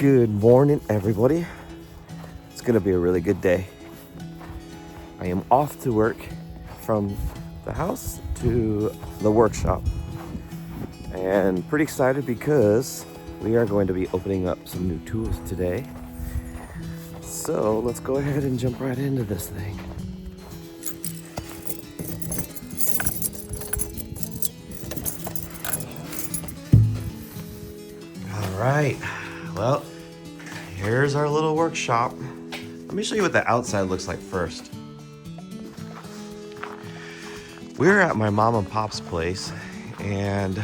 Good morning, everybody. It's gonna be a really good day. I am off to work from the house to the workshop, and pretty excited because we are going to be opening up some new tools today. So let's go ahead and jump right into this thing. All right, well, here's our little workshop. Let me show you what the outside looks like first. We're at my mom and pop's place, and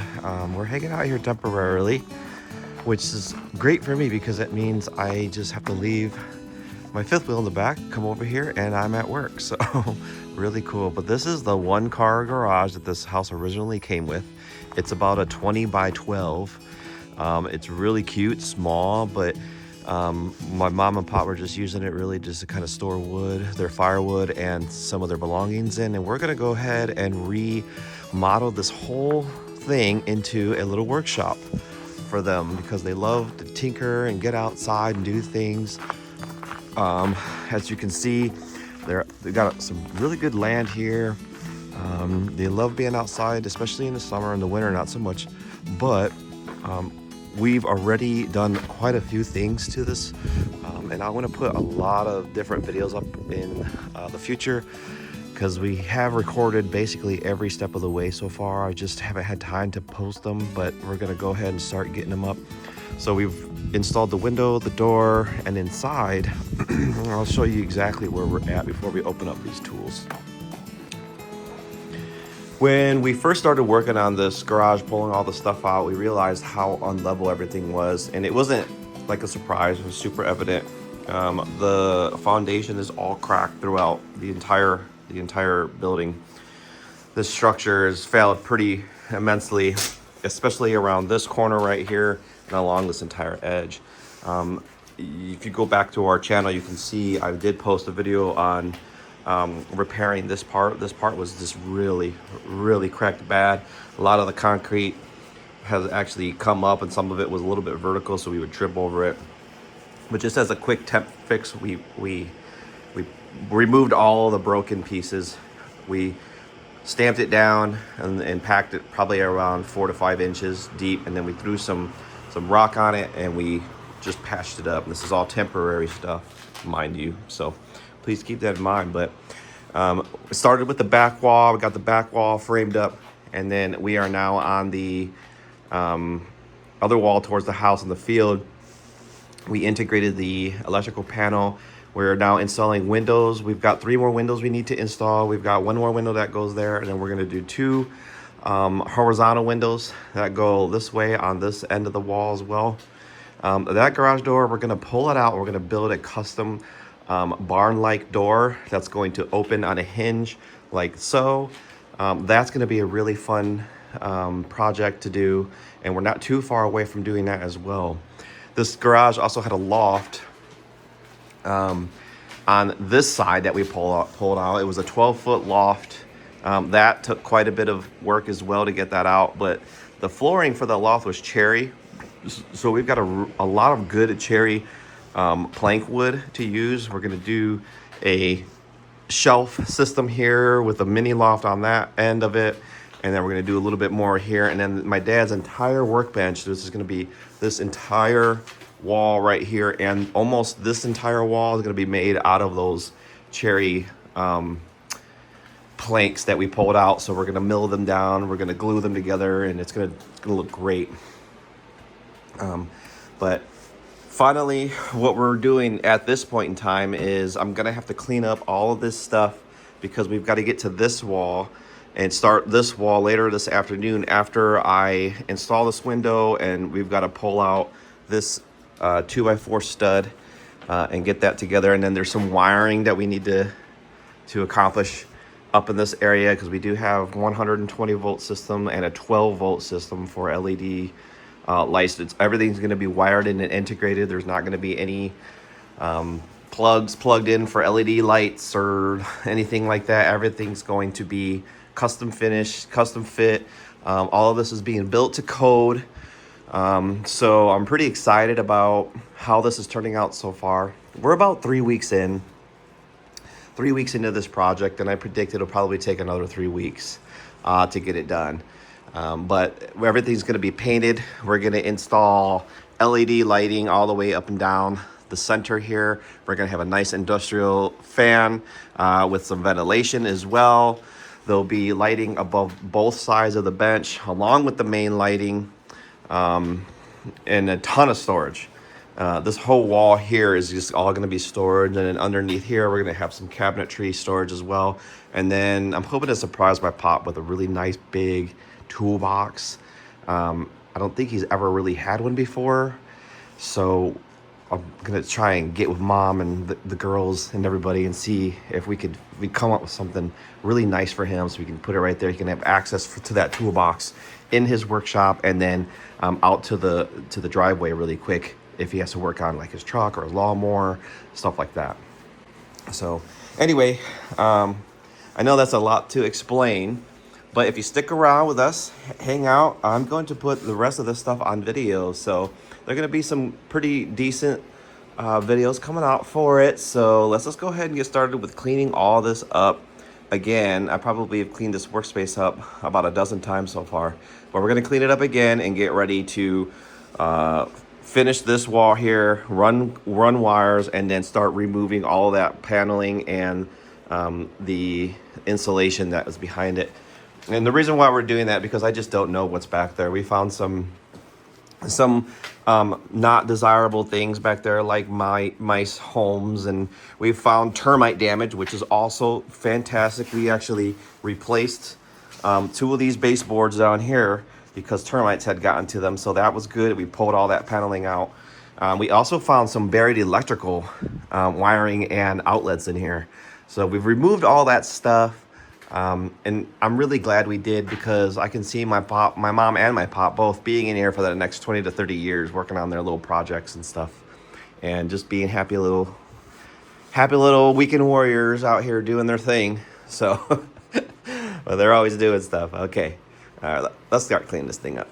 we're hanging out here temporarily, which is great for me because it means I just have to leave my fifth wheel in the back, come over here, and I'm at work. So really cool. But this is the one car garage that this house originally came with. It's about a 20 by 12. It's really cute, small, but my mom and pop were just using it really just to kind of store wood, their firewood, and some of their belongings in. And we're gonna go ahead and remodel this whole thing into a little workshop for them because they love to tinker and get outside and do things. As you can see, they've got some really good land here. They love being outside, especially in the summer. In the winter, not so much, but we've already done quite a few things to this, and I want to put a lot of different videos up in the future because we have recorded basically every step of the way so far. I just haven't had time to post them, but we're going to go ahead and start getting them up. So we've installed the window, the door, and inside I'll show you exactly where we're at before we open up these tools. When we first started working on this garage, pulling all the stuff out, we realized how unlevel everything was, and it wasn't like a surprise. It was super evident. The foundation is all cracked throughout the entire building. This structure has failed pretty immensely, especially around this corner right here and along this entire edge. If you go back to our channel, you can see I did post a video on repairing this part. This part was just really cracked bad. A lot of the concrete has actually come up, and some of it was a little bit vertical, so we would trip over it. But just as a quick temp fix, we removed all the broken pieces. We stamped it down and packed it probably around 4 to 5 inches deep, and then we threw some rock on it and we just patched it up. And this is all temporary stuff, mind you, so please keep that in mind. But it started with the back wall. We got the back wall framed up, and then we are now on the other wall towards the house in the field. We integrated the electrical panel. We're now installing windows. We've got 3 more windows we need to install. We've got 1 more window that goes there, and then we're going to do 2 horizontal windows that go this way on this end of the wall as well. That garage door, we're going to pull it out. We're going to build a custom barn-like door that's going to open on a hinge like so. That's going to be a really fun project to do, and we're not too far away from doing that as well. This garage also had a loft on this side that we pulled out. It was a 12-foot loft. That took quite a bit of work as well to get that out, but the flooring for the loft was cherry, so we've got a lot of good cherry plank wood to use. We're going to do a shelf system here with a mini loft on that end of it, and then we're going to do a little bit more here. And then my dad's entire workbench, this is going to be this entire wall right here, and almost this entire wall is going to be made out of those cherry planks that we pulled out. So we're going to mill them down, we're going to glue them together, and it's going to look great. But finally, what we're doing at this point in time is I'm gonna have to clean up all of this stuff because we've got to get to this wall and start this wall later this afternoon after I install this window, and we've got to pull out this 2x4 stud and get that together. And then there's some wiring that we need to accomplish up in this area because we do have 120 volt system and a 12 volt system for LED lights. Everything's going to be wired in and integrated. There's not going to be any plugs plugged in for LED lights or anything like that. Everything's going to be custom finished, custom fit. All of this is being built to code. So I'm pretty excited about how this is turning out so far. We're about 3 weeks in. 3 weeks into this project, and I predict it'll probably take another 3 weeks to get it done. But everything's going to be painted. We're going to install LED lighting all the way up and down the center here. We're going to have a nice industrial fan with some ventilation as well. There'll be lighting above both sides of the bench along with the main lighting, and a ton of storage. This whole wall here is just all going to be storage, and then underneath here we're going to have some cabinetry storage as well. And then I'm hoping to surprise my pop with a really nice big toolbox. I don't think he's ever really had one before, so I'm going to try and get with mom and the girls and everybody and see if we come up with something really nice for him so we can put it right there. He can have access to that toolbox in his workshop, and then out to the driveway really quick if he has to work on like his truck or his lawnmower, stuff like that. So anyway, I know that's a lot to explain, but if you stick around with us, hang out, I'm going to put the rest of this stuff on video. So there are going to be some pretty decent videos coming out for it. So let's just go ahead and get started with cleaning all this up. Again, I probably have cleaned this workspace up about a dozen times so far, but we're going to clean it up again and get ready to finish this wall here, run wires, and then start removing all that paneling and the insulation that was behind it. And the reason why we're doing that, because I just don't know what's back there. We found some not desirable things back there, like mice homes, and we found termite damage, which is also fantastic. We actually replaced 2 of these baseboards down here because termites had gotten to them, so that was good. We pulled all that paneling out. We also found some buried electrical wiring and outlets in here, so we've removed all that stuff. And I'm really glad we did, because I can see my mom and my pop both being in here for the next 20 to 30 years working on their little projects and stuff, and just being happy little weekend warriors out here doing their thing. So well, they're always doing stuff. Okay, all right, let's start cleaning this thing up.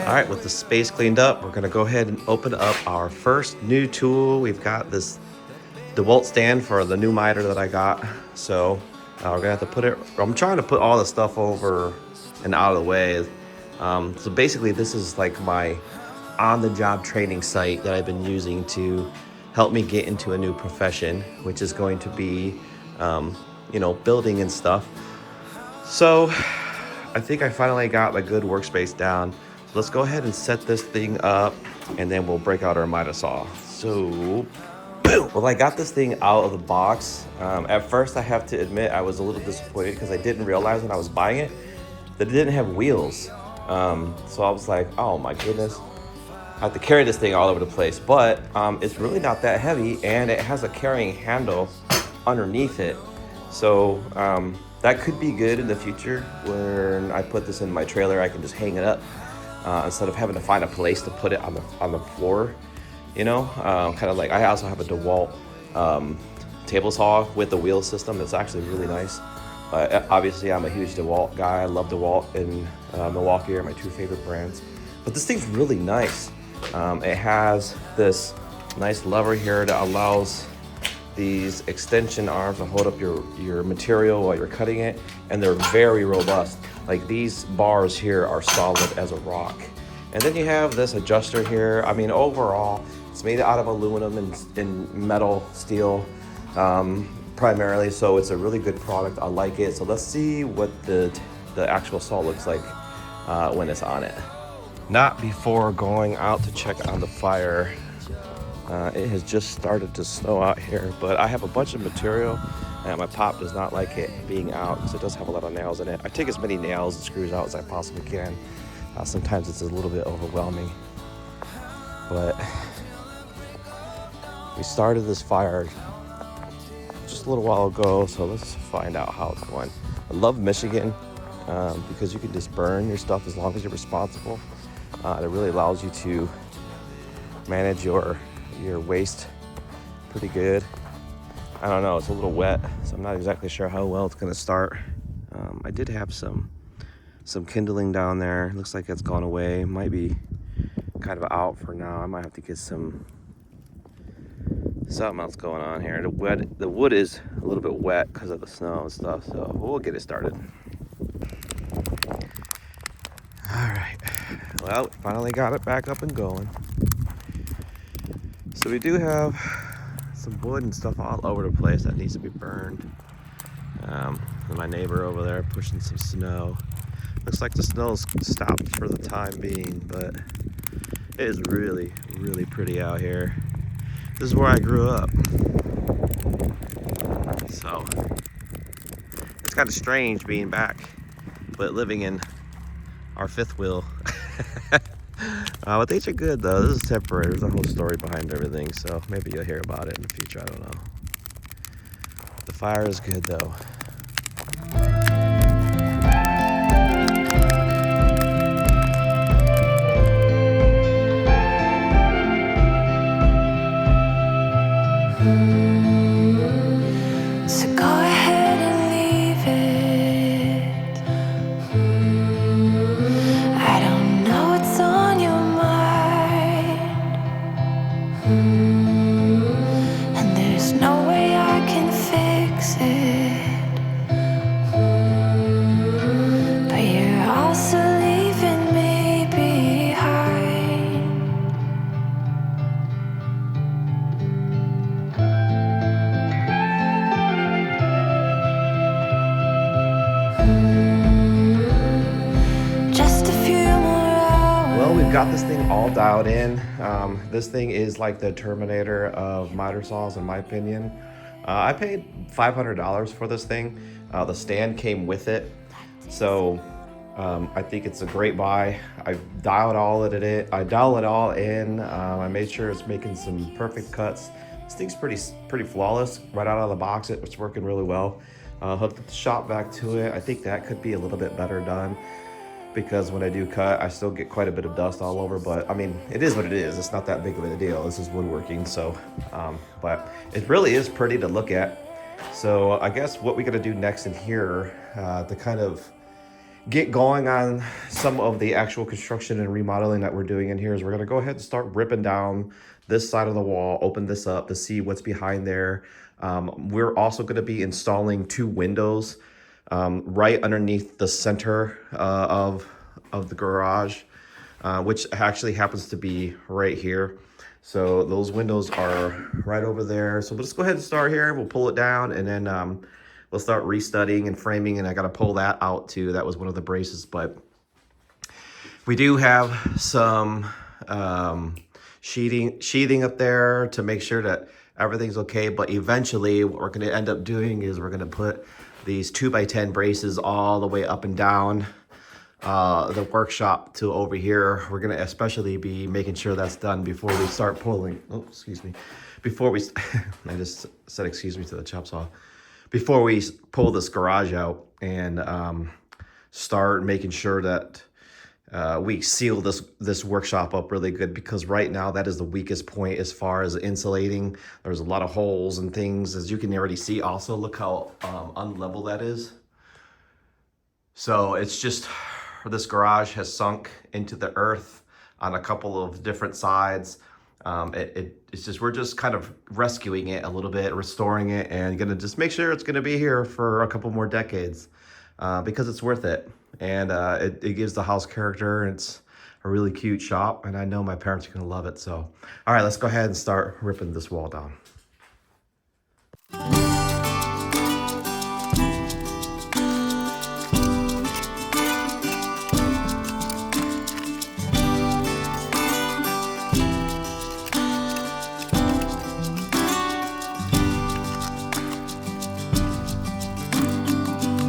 All right, with the space cleaned up, we're gonna go ahead and open up our first new tool. We've got this DeWalt stand for the new miter that I got. So we're gonna have to put it, I'm trying to put all the stuff over and out of the way. So basically this is like my on-the-job training site that I've been using to help me get into a new profession, which is going to be, building and stuff. So I think I finally got a good workspace down. Let's go ahead and set this thing up, and then we'll break out our miter saw. So, boom! Well, I got this thing out of the box. At first, I have to admit, I was a little disappointed because I didn't realize when I was buying it that it didn't have wheels. So I was like, oh my goodness, I have to carry this thing all over the place. But it's really not that heavy, and it has a carrying handle underneath it. So that could be good in the future when I put this in my trailer. I can just hang it up. Instead of having to find a place to put it on the floor, kind of like I also have a DeWalt table saw with the wheel system. It's actually really nice. Obviously, I'm a huge DeWalt guy. I love DeWalt and Milwaukee are my 2 favorite brands. But this thing's really nice. It has this nice lever here that allows these extension arms to hold up your material while you're cutting it, and they're very robust. Like these bars here are solid as a rock. And then you have this adjuster here. I mean, overall, it's made out of aluminum and metal, steel, primarily. So it's a really good product. I like it. So let's see what the actual saw looks like when it's on it. Not before going out to check on the fire. It has just started to snow out here, but I have a bunch of material, and my pop does not like it being out because it does have a lot of nails in it. I take as many nails and screws out as I possibly can. Sometimes it's a little bit overwhelming, but we started this fire just just a little while ago, so let's find out how it's going. I love Michigan because you can just burn your stuff as long as you're responsible. It really allows you to manage your waste pretty good. I don't know, it's a little wet, so I'm not exactly sure how well it's gonna start. I did have some kindling down there. Looks like it's gone away. Might be kind of out for now. I might have to get something else going on here. The wood is a little bit wet because of the snow and stuff, so we'll get it started. All right, well, finally got it back up and going. So we do have some wood and stuff all over the place that needs to be burned. And my neighbor over there pushing some snow. Looks like the snow's stopped for the time being, but it is really, really pretty out here. This is where I grew up. So it's kind of strange being back, but living in our fifth wheel. But these are good though. This is temporary. There's a whole story behind everything, so maybe you'll hear about it in the future. I don't know. The fire is good though. So go ahead and leave it. I don't know what's on your mind, and there's no way I can fix it, but you're also leaving me behind. Just a few more hours. Well, we've got this thing all dialed in. This thing is like the Terminator of miter saws, in my opinion. I paid $500 for this thing. The stand came with it, so I think it's a great buy. I dial it all in. I made sure it's making some perfect cuts. This thing's pretty flawless right out of the box. It's working really well. Hooked up the shop vac to it. I think that could be a little bit better done, because when I do cut, I still get quite a bit of dust all over, but I mean, it is what it is. It's not that big of a deal. This is woodworking, so, but it really is pretty to look at. So I guess what we gotta do next in here to kind of get going on some of the actual construction and remodeling that we're doing in here is we're gonna go ahead and start ripping down this side of the wall, open this up to see what's behind there. We're also gonna be installing 2 windows right underneath the center of the garage, which actually happens to be right here. So those windows are right over there. So let's go ahead and start here. We'll pull it down, and then we'll start restudying and framing, and I got to pull that out too. That was one of the braces, but we do have some sheathing up there to make sure that everything's okay. But eventually what we're going to end up doing is we're going to put these 2x10 braces all the way up and down the workshop to over here. We're going to especially be making sure that's done before we start pulling. Oh, excuse me. Before we, I just said excuse me to the chop saw. Before we pull this garage out and start making sure that we seal this workshop up really good, because right now that is the weakest point as far as insulating. There's a lot of holes and things, as you can already see. Also, look how unlevel that is. So it's just, this garage has sunk into the earth on a couple of different sides. It's just, we're just kind of rescuing it a little bit, restoring it, and gonna just make sure it's gonna be here for a couple more decades, because it's worth it. And it gives the house character, and it's a really cute shop, and I know my parents are gonna love it. So, all right, let's go ahead and start ripping this wall down.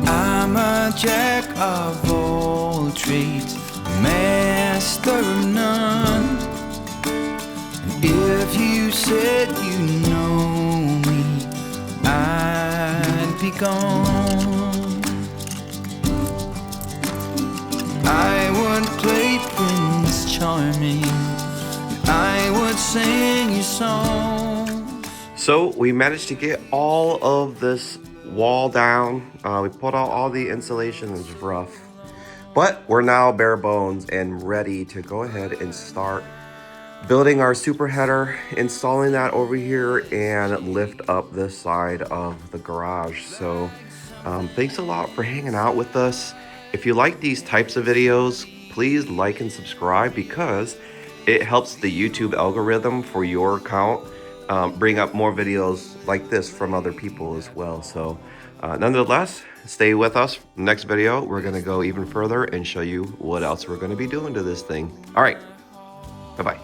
I'm a jack of all trades, master of none. And if you said you know me, I gone. I would play Prince Charming, I would sing you songs. So we managed to get all of this wall down. We put out all the insulation. It was rough, but we're now bare bones and ready to go ahead and start building our super header, installing that over here, and lift up this side of the garage. So thanks a lot for hanging out with us. If you like these types of videos, please like and subscribe, because it helps the YouTube algorithm for your account bring up more videos like this from other people as well. So nonetheless, stay with us. Next video, we're gonna go even further and show you what else we're gonna be doing to this thing. All right, bye-bye.